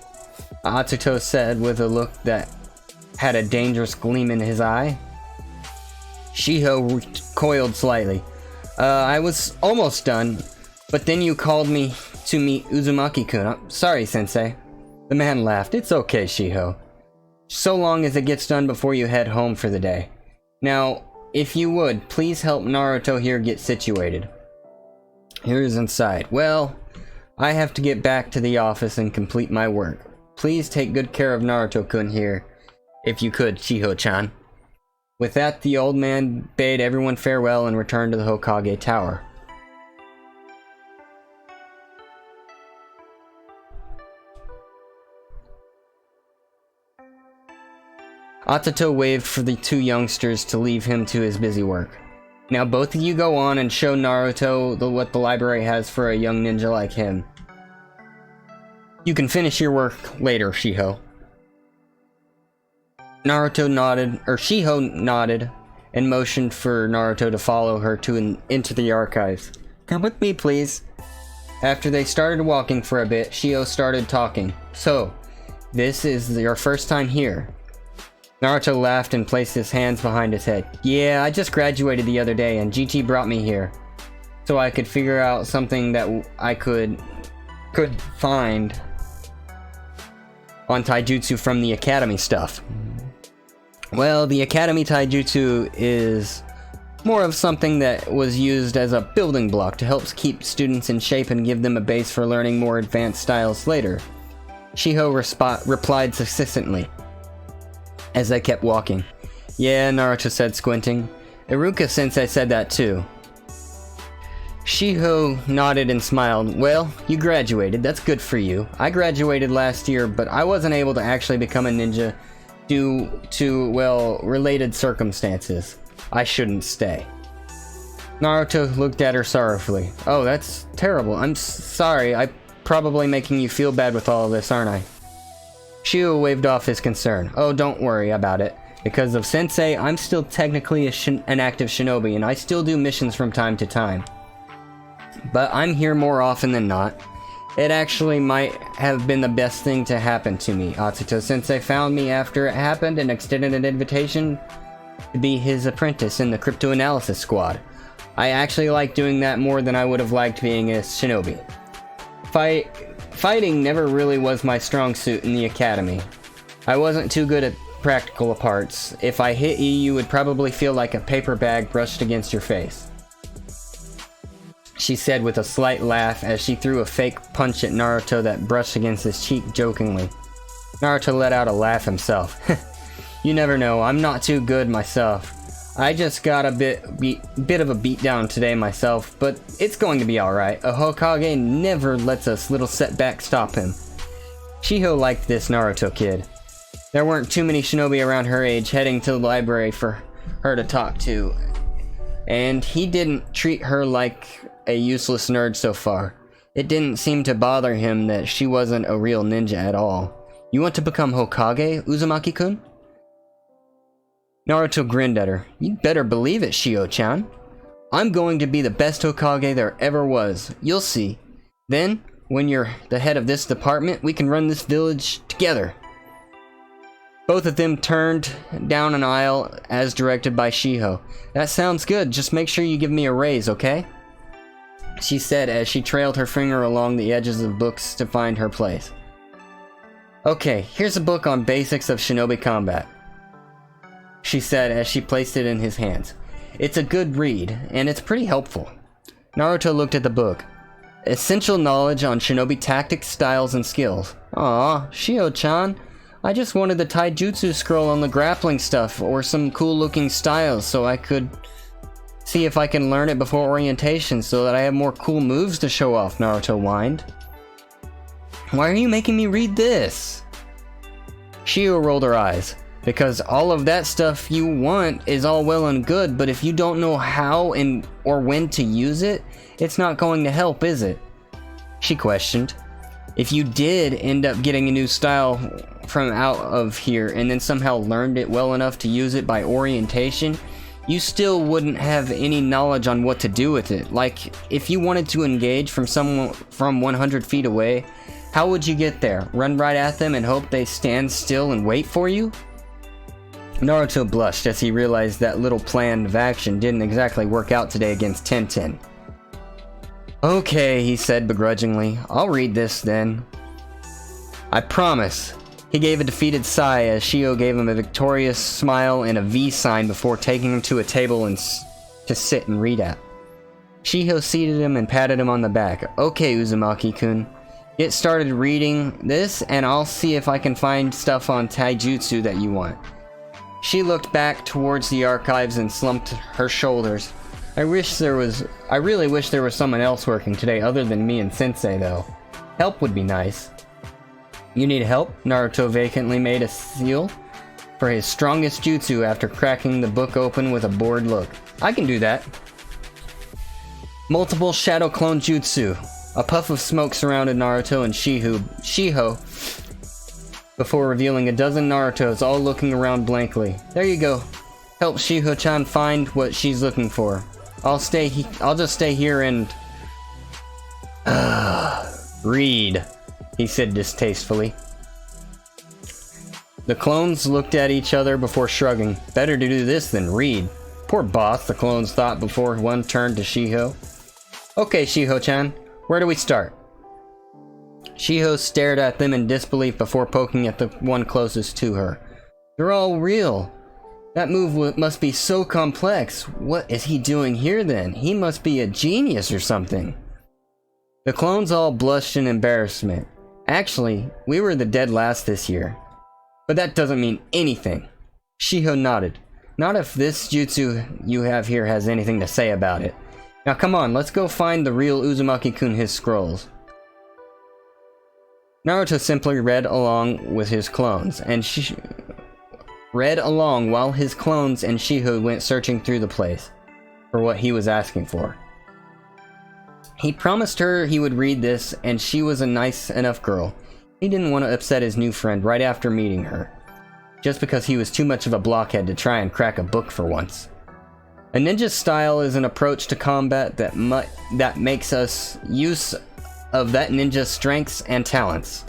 Atsuto said with a look that had a dangerous gleam in his eye. Shiho recoiled slightly. I was almost done, but then you called me to meet Uzumaki-kun. I'm sorry, Sensei. The man laughed. It's okay, Shiho. So long as it gets done before you head home for the day. Now, if you would, please help Naruto here get situated. Here's Unsaid. Well, I have to get back to the office and complete my work. Please take good care of Naruto-kun here, if you could, Shiho-chan. With that, the old man bade everyone farewell and returned to the Hokage Tower. Atsuto waved for the two youngsters to leave him to his busy work. Now both of you go on and show Naruto what the library has for a young ninja like him. You can finish your work later, Shiho. Shiho nodded and motioned for Naruto to follow her into the archives. Come with me, please. After they started walking for a bit, Shiho started talking. So, this is your first time here? Naruto laughed and placed his hands behind his head. Yeah, I just graduated the other day and GT brought me here. So I could figure out something that I could find on taijutsu from the academy stuff. Well, the academy taijutsu is more of something that was used as a building block to help keep students in shape and give them a base for learning more advanced styles later. Shiho replied succinctly as they kept walking. Yeah, Naruto said, squinting. Iruka-sensei said that too. Shiho nodded and smiled. Well, you graduated. That's good for you. I graduated last year, but I wasn't able to actually become a ninja due to, well, related circumstances. I shouldn't stay. Naruto looked at her sorrowfully. Oh, that's terrible. I'm sorry. I'm probably making you feel bad with all of this, aren't I? Shiho waved off his concern. Oh, don't worry about it. Because of Sensei, I'm still technically an active shinobi, and I still do missions from time to time. But I'm here more often than not. It actually might have been the best thing to happen to me. Atsuto-sensei found me after it happened and extended an invitation to be his apprentice in the cryptanalysis squad. I actually like doing that more than I would have liked being a shinobi. Fighting never really was my strong suit in the academy. I wasn't too good at practical parts. If I hit you, you would probably feel like a paper bag brushed against your face. She said with a slight laugh as she threw a fake punch at Naruto that brushed against his cheek jokingly. Naruto let out a laugh himself. You never know, I'm not too good myself. I just got a bit of a beatdown today myself, but it's going to be alright. A Hokage never lets a little setback stop him. Shiho liked this Naruto kid. There weren't too many shinobi around her age heading to the library for her to talk to, and he didn't treat her like a useless nerd so far. It didn't seem to bother him that she wasn't a real ninja at all. You want to become Hokage, Uzumaki-kun? Naruto grinned at her. You'd better believe it, Shio-chan. I'm going to be the best Hokage there ever was. You'll see. Then, when you're the head of this department, we can run this village together. Both of them turned down an aisle as directed by Shiho. That sounds good. Just make sure you give me a raise, okay? She said as she trailed her finger along the edges of books to find her place. Okay, here's a book on basics of shinobi combat, she said as she placed it in his hands. It's a good read, and it's pretty helpful. Naruto looked at the book. Essential knowledge on shinobi tactics, styles, and skills. Aw, Shio-chan. I just wanted the taijutsu scroll on the grappling stuff, or some cool looking styles so I could see if I can learn it before orientation so that I have more cool moves to show off, Naruto whined. Why are you making me read this? Shio rolled her eyes. Because all of that stuff you want is all well and good, but if you don't know how and or when to use it, it's not going to help, is it? She questioned. If you did end up getting a new style from out of here and then somehow learned it well enough to use it by orientation, you still wouldn't have any knowledge on what to do with it. Like, if you wanted to engage from someone from 100 feet away, how would you get there? Run right at them and hope they stand still and wait for you? Naruto blushed as he realized that little plan of action didn't exactly work out today against Tenten. Okay, he said begrudgingly. I'll read this then. I promise. He gave a defeated sigh as Shio gave him a victorious smile and a V sign before taking him to a table and to sit and read at. Shio seated him and patted him on the back. Okay, Uzumaki-kun. Get started reading this and I'll see if I can find stuff on taijutsu that you want. She looked back towards the archives and slumped her shoulders. I really wish there was someone else working today other than me and Sensei, though. Help would be nice. You need help? Naruto vacantly made a seal for his strongest jutsu after cracking the book open with a bored look. I can do that. Multiple shadow clone jutsu. A puff of smoke surrounded Naruto and Shiho before revealing a dozen Narutos all looking around blankly. There you go. Help Shiho-chan find what she's looking for. I'll just stay here and read, he said distastefully. The clones looked at each other before shrugging. Better to do this than read. Poor boss, the clones thought before one turned to Shiho. Okay, Shiho-chan, where do we start? Shiho stared at them in disbelief before poking at the one closest to her. They're all real. That move must be so complex. What is he doing here then? He must be a genius or something. The clones all blushed in embarrassment. Actually, we were the dead last this year. But that doesn't mean anything. Shiho nodded. Not if this jutsu you have here has anything to say about it. Now come on, let's go find the real Uzumaki-kun his scrolls. Naruto simply read along with his clones, and read along while his clones and Shiho went searching through the place for what he was asking for. He promised her he would read this, and she was a nice enough girl. He didn't want to upset his new friend right after meeting her, just because he was too much of a blockhead to try and crack a book for once. A ninja style is an approach to combat that makes us use of that ninja's strengths and talents.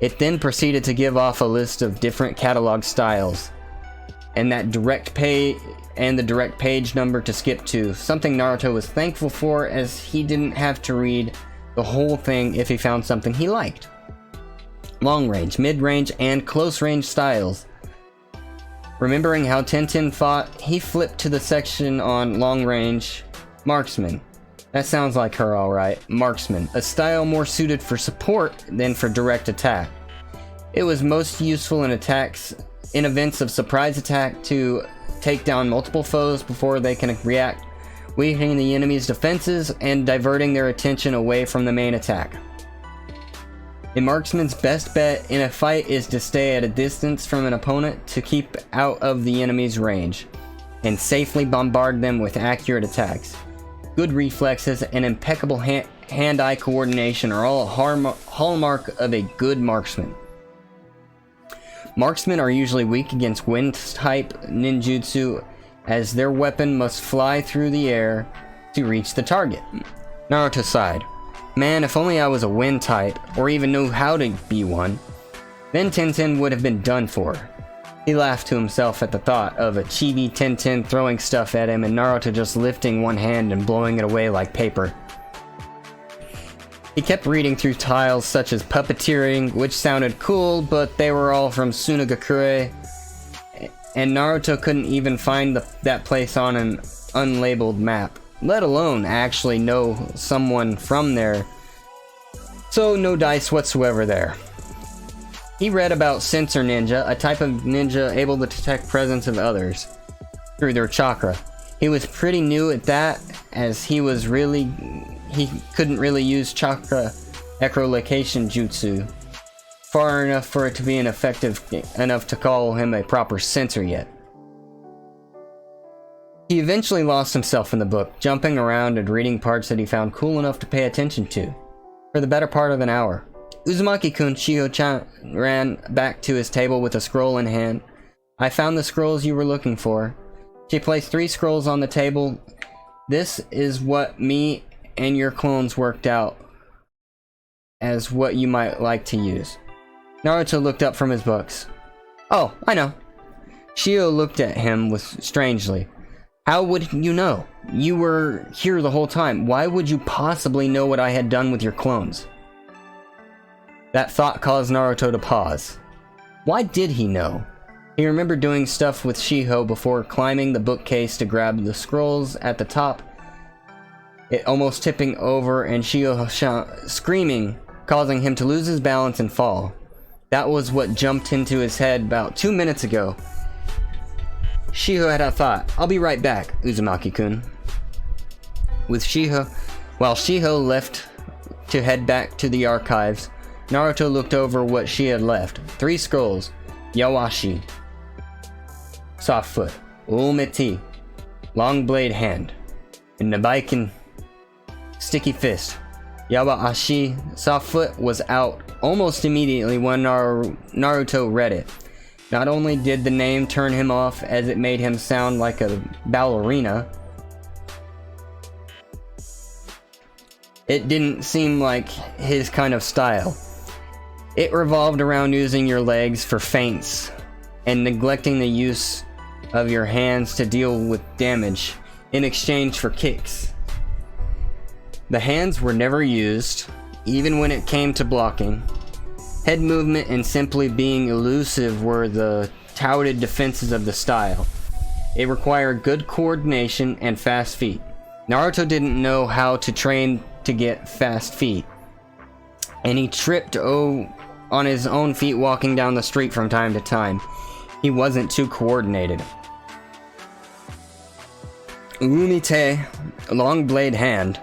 It then proceeded to give off a list of different catalog styles, and the direct page number to skip to, something Naruto was thankful for as he didn't have to read the whole thing if he found something he liked. Long range, mid range, and close range styles. Remembering how Tenten fought, he flipped to the section on long range marksman. That sounds like her alright. Marksman, a style more suited for support than for direct attack. It was most useful in events of surprise attack to take down multiple foes before they can react, weakening the enemy's defenses and diverting their attention away from the main attack. A marksman's best bet in a fight is to stay at a distance from an opponent to keep out of the enemy's range, and safely bombard them with accurate attacks. Good reflexes and impeccable hand-eye coordination are all a hallmark of a good marksman. Marksmen are usually weak against wind-type ninjutsu, as their weapon must fly through the air to reach the target. Naruto sighed. Man, if only I was a wind type, or even knew how to be one. Then Tenten would have been done for. He laughed to himself at the thought of a chibi Tenten throwing stuff at him and Naruto just lifting one hand and blowing it away like paper. He kept reading through tiles such as puppeteering, which sounded cool, but they were all from Sunagakure, and Naruto couldn't even find that place on an unlabeled map, let alone actually know someone from there, so no dice whatsoever there. He read about Sensor Ninja, a type of ninja able to detect presence of others through their chakra. He was pretty new at that, as he couldn't really use chakra echolocation jutsu far enough for it to be effective enough to call him a proper sensor yet. He eventually lost himself in the book, jumping around and reading parts that he found cool enough to pay attention to. For the better part of an hour, Uzumaki-kun Shiho-chan ran back to his table with a scroll in hand. I found the scrolls you were looking for. She placed 3 scrolls on the table. This is what me and your clones worked out as what you might like to use. Naruto looked up from his books. Oh, I know. Shio looked at him strangely. How would you know? You were here the whole time. Why would you possibly know what I had done with your clones? That thought caused Naruto to pause. Why did he know? He remembered doing stuff with Shiho before climbing the bookcase to grab the scrolls at the top, it almost tipping over and Shiho screaming, causing him to lose his balance and fall. That was what jumped into his head about 2 minutes ago. Shiho had a thought. I'll be right back, Uzumaki-kun. While Shiho left to head back to the archives, Naruto looked over what she had left. 3 scrolls. Yawashi. Soft foot. Ulmeti. Long blade hand. And Nabaiken. Sticky fist. Yawashi. Soft foot was out almost immediately when Naruto read it. Not only did the name turn him off as it made him sound like a ballerina, it didn't seem like his kind of style. It revolved around using your legs for feints and neglecting the use of your hands to deal with damage in exchange for kicks. The hands were never used, even when it came to blocking. Head movement and simply being elusive were the touted defenses of the style. It required good coordination and fast feet. Naruto didn't know how to train to get fast feet, and he tripped on his own feet walking down the street from time to time. He wasn't too coordinated. Umite, a long blade hand,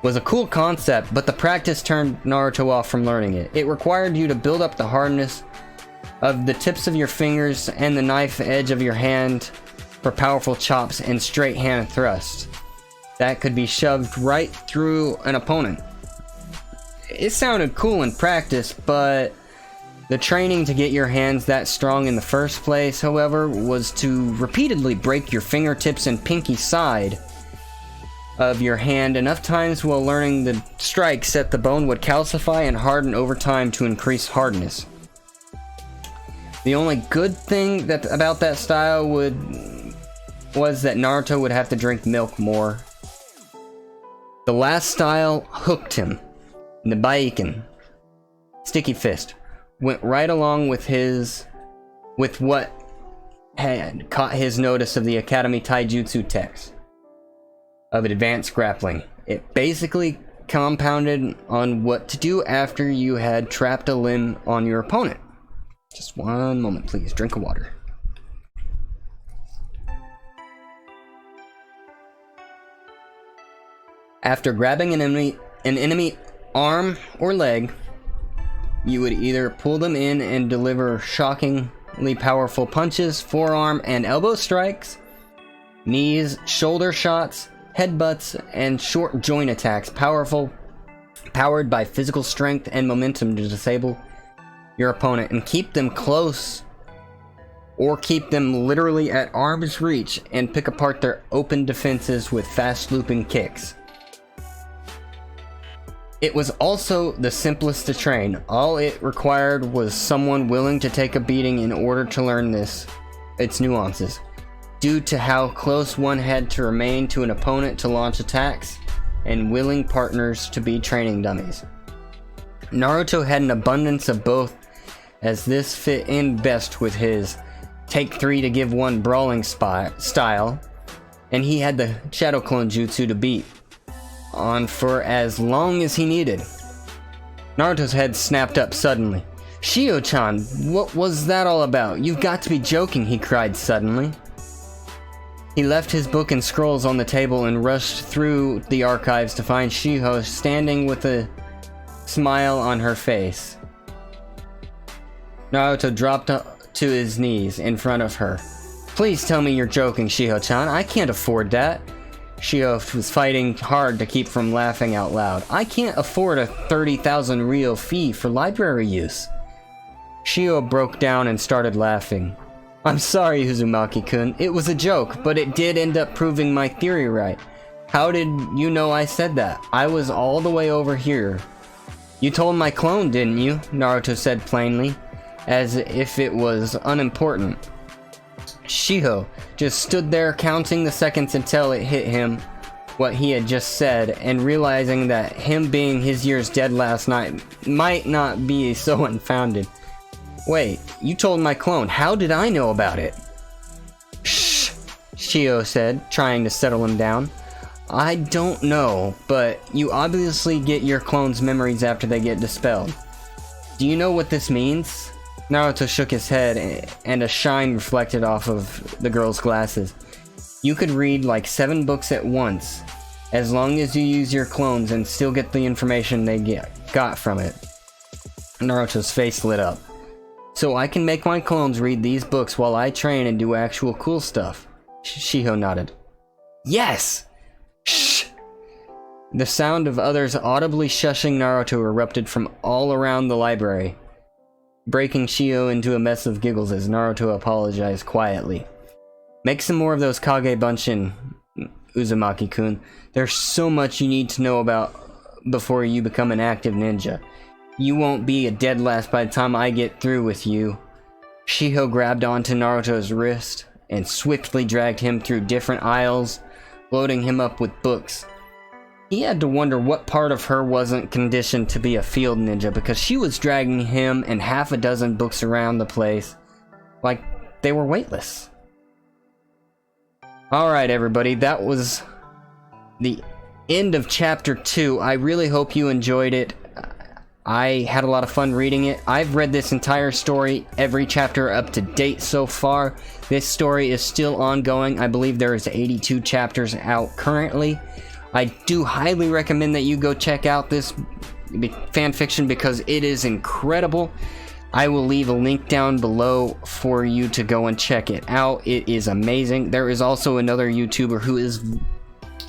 was a cool concept, but the practice turned Naruto off from learning it. It required you to build up the hardness of the tips of your fingers and the knife edge of your hand for powerful chops and straight hand thrusts that could be shoved right through an opponent. It sounded cool in practice, but the training to get your hands that strong in the first place, however, was to repeatedly break your fingertips and pinky side of your hand enough times while learning the strikes that the bone would calcify and harden over time to increase hardness. The only good thing about that style was that Naruto would have to drink milk more. The last style hooked him. Nabaiken, Sticky Fist, went right along with what had caught his notice of the Academy Taijutsu text of advanced grappling. It basically compounded on what to do after you had trapped a limb on your opponent. Just one moment, please. Drink of water. After grabbing an enemy arm or leg, you would either pull them in and deliver shockingly powerful punches, forearm and elbow strikes, knees, shoulder shots, headbutts, and short joint attacks, powered by physical strength and momentum to disable your opponent and keep them close, or keep them literally at arm's reach and pick apart their open defenses with fast looping kicks. It was also the simplest to train. All it required was someone willing to take a beating in order to learn its nuances, due to how close one had to remain to an opponent to launch attacks, and willing partners to be training dummies. Naruto had an abundance of both, as this fit in best with his take 3 to give 1 brawling style, and he had the Shadow Clone Jutsu to beat on for as long as he needed. Naruto's head snapped up suddenly. Shio-chan, what was that all about? You've got to be joking, he cried suddenly. He left his book and scrolls on the table and rushed through the archives to find Shiho standing with a smile on her face. Naruto dropped to his knees in front of her. Please tell me you're joking, Shiho-chan. I can't afford that. Shiho was fighting hard to keep from laughing out loud. I can't afford a 30,000 real fee for library use. Shiho broke down and started laughing. I'm sorry, Uzumaki-kun. It was a joke, but it did end up proving my theory right. How did you know I said that? I was all the way over here. You told my clone, didn't you? Naruto said plainly, as if it was unimportant. Shiho just stood there counting the seconds until it hit him what he had just said, and realizing that him being his years dead last night might not be so unfounded. Wait, you told my clone. How did I know about it? Shh, Shiho said, trying to settle him down. I don't know, but you obviously get your clone's memories after they get dispelled. Do you know what this means? Naruto shook his head, and a shine reflected off of the girl's glasses. You could read like 7 books at once, as long as you use your clones and still get the information they got from it. Naruto's face lit up. So I can make my clones read these books while I train and do actual cool stuff. Shiho nodded. Yes! Shh! The sound of others audibly shushing Naruto erupted from all around the library, breaking Shiho into a mess of giggles as Naruto apologized quietly. Make some more of those Kage Bunshin, Uzumaki-kun. There's so much you need to know about before you become an active ninja. You won't be a dead last by the time I get through with you. Shiho grabbed onto Naruto's wrist and swiftly dragged him through different aisles, loading him up with books. He had to wonder what part of her wasn't conditioned to be a field ninja, because she was dragging him and half a dozen books around the place like they were weightless. Alright everybody, that was the end of chapter 2. I really hope you enjoyed it. I had a lot of fun reading it. I've read this entire story, every chapter up to date so far. This story is still ongoing. I believe there is 82 chapters out currently. I do highly recommend that you go check out this fanfiction because it is incredible. I will leave a link down below for you to go and check it out. It is amazing. There is also another YouTuber who is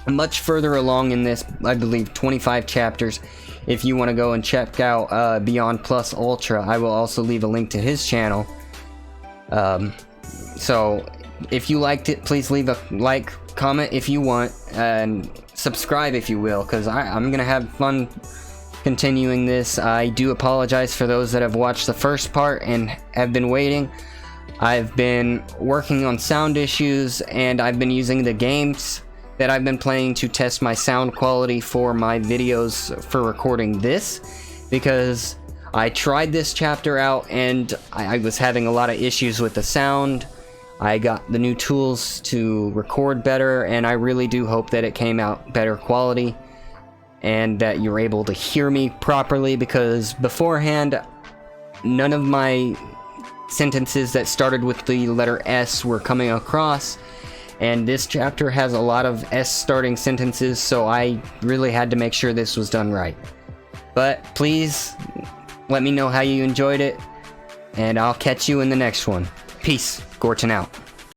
much further along in this, I believe 25 chapters. If you want to go and check out Beyond Plus Ultra, I will also leave a link to his channel. So if you liked it, please leave a like, comment if you want, and subscribe if you will, because I'm gonna have fun continuing this. I do apologize for those that have watched the first part and have been waiting. I've been working on sound issues, and I've been using the games that I've been playing to test my sound quality for my videos for recording this, because I tried this chapter out and I was having a lot of issues with the sound. I got the new tools to record better, and I really do hope that it came out better quality and that you're able to hear me properly, because beforehand none of my sentences that started with the letter S were coming across. And this chapter has a lot of S starting sentences, so I really had to make sure this was done right. But please let me know how you enjoyed it, and I'll catch you in the next one. Peace. Gorton out.